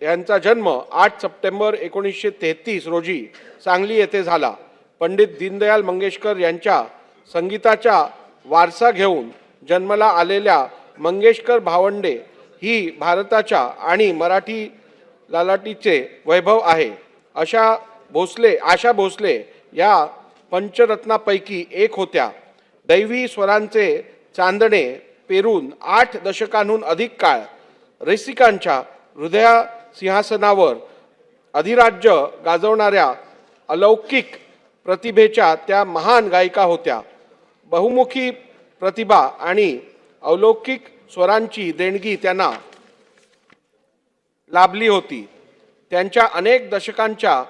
यांचा जन्म 8 सप्टेंबर 1933 रोजी सांगली येथे झाला. पंडित दीनदयाल मंगेशकर यांच्या संगीताचा वारसा घेऊन जन्माला आलेल्या मंगेशकर भावंडे ही भारताच्या आणि मराठी लालाटीचे वैभव आहे. आशा भोसले या पंचरत्नापैकी एक होत्या. दैवी स्वरांचे चांदणे पेरून 8 दशकांहून अधिक काळ रसिकांच्या हृदय सिंहासनावर अधिराज्य गाजवणाऱ्या अलौकिक प्रतिभेच्या त्या महान गायिका होत्या. बहुमुखी प्रतिभा आणि अलौकिक स्वरांची देणगी त्यांना लाभली होती. त्यांच्या अनेक दशकांच्या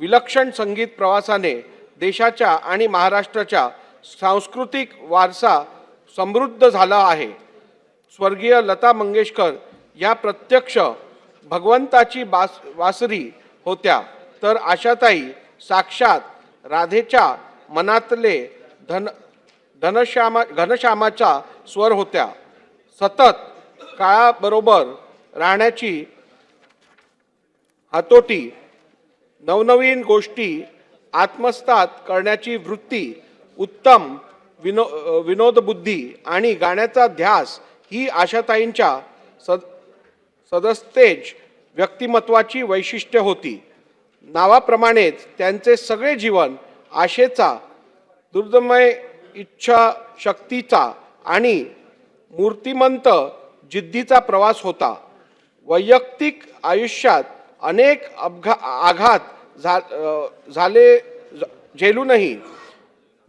विलक्षण संगीत प्रवासाने देशाच्या आणि महाराष्ट्राचा सांस्कृतिक वारसा समृद्ध झाला आहे. स्वर्गीय लता मंगेशकर या प्रत्यक्ष भगवंताची वासरी होत्या, तर आशाताई साक्षात राधेच्या मनातले घनश्यामाचा स्वर होत्या. सतत काळाबरोबर राहण्याची हातोटी, नवनवीन गोष्टी आत्मसात करण्याची वृत्ती, उत्तम विनोदबुद्धी आणि गाण्याचा ध्यास ही आशाताईंच्या सदस्तेज व्यक्तिमत्वाची वैशिष्ट्य होती. नावाप्रमाणेच त्यांचे सगळे जीवन आशेचा, दुर्दमय इच्छा शक्तीचा आणि मूर्तिमंत जिद्दीचा प्रवास होता. वैयक्तिक आयुष्यात अनेक आघात झेलूनही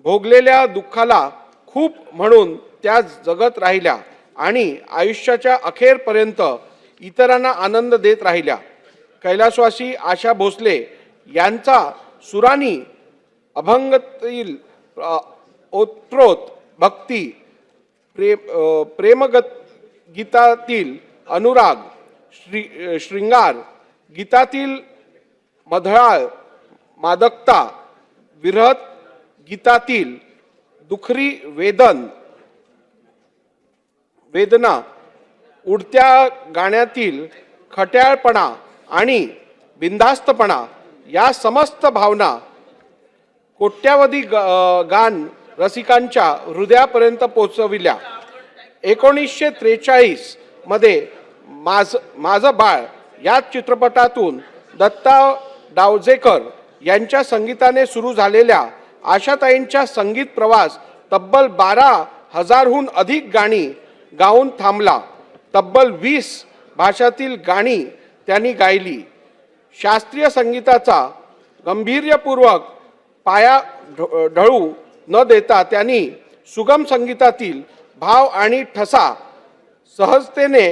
भोगलेल्या दुःखाला खूप म्हणून त्या जगत राहिल्या आणि आयुष्याच्या अखेरपर्यंत इतरांना आनंद देत राहिल्या. कैलासवासी आशा भोसले यांचा सुरानी अभंगातील ओतप्रोत भक्ती, गीतातील अनुराग, श्रृंगार गीतातील मधुराळ मादकता, विरह गीतातील दुखरी वेदना, उडत्या गाण्यातील खट्याळपणा आणि बिनधास्तपणा या समस्त भावना कोट्यावधी गान रसिकांच्या हृदयापर्यंत पोहोचविल्या. 1943 मध्ये माझं बाळ या चित्रपटातून दत्ता डावजेकर यांच्या संगीताने सुरू झालेल्या आशाताईंचा संगीत प्रवास तब्बल 12,000हून अधिक गाणी गाऊन थांबला. तब्बल 20 भाषातील गाणी त्यांनी गायली. शास्त्रीय संगीताचा गांभीर्यपूर्वक पाया ढळू न देता त्यांनी सुगम संगीतातील भाव आणि ठसा सहजतेने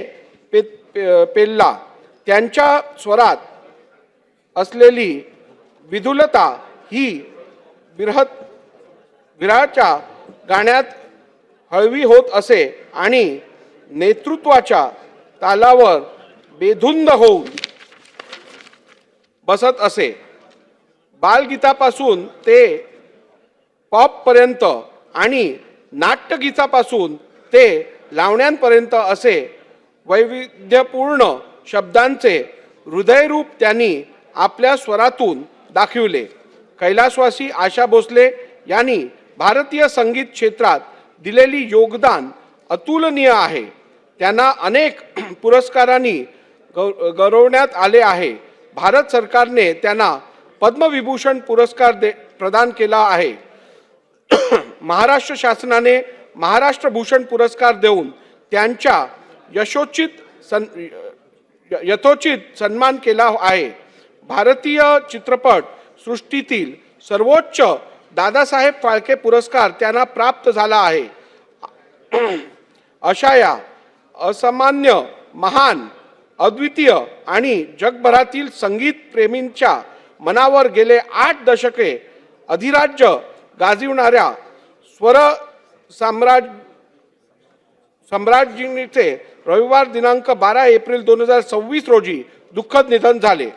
पेलला. त्यांच्या स्वरात असलेली विधुलता ही विरहाच्या गाण्यात हळवी होत असे आणि नेतृत्वाच्या तालावर बेधुंद होऊन बसत असे. बालगीतापासून ते पॉपपर्यंत आणि नाट्यगीतापासून ते लावण्यांपर्यंत असे वैविध्यपूर्ण शब्दांचे हृदयरूप त्यांनी आपल्या स्वरातून दाखविले. कैलासवासी आशा भोसले यांनी भारतीय संगीत क्षेत्रात दिलेली योगदान अतुलनीय आहे. त्यांना अनेक पुरस्कारांनी गौरवण्यात आले आहे. भारत सरकारने त्यांना पद्मविभूषण पुरस्कार प्रदान केला आहे. महाराष्ट्र शासनाने महाराष्ट्र भूषण पुरस्कार देऊन त्यांच्या यथोचित सन्मान केला आहे. भारतीय चित्रपट सृष्टीतील सर्वोच्च दादासाहेब फाळके पुरस्कार त्यांना प्राप्त झाला आहे. अशा या असामान्य, महान, अद्वितीय आणि जगभरातील संगीत प्रेमींच्या मनावर गेले 8 दशके अधिराज्य गाजविणाऱ्या स्वर सम्राज्ञीचे रविवार दिनांक 12 एप्रिल 2026 रोजी दुःखद निधन झाले.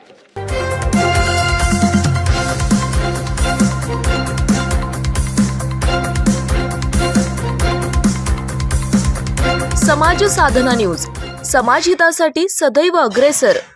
समाज साधना न्यूज, समाजहितासाठी सदैव अग्रेसर.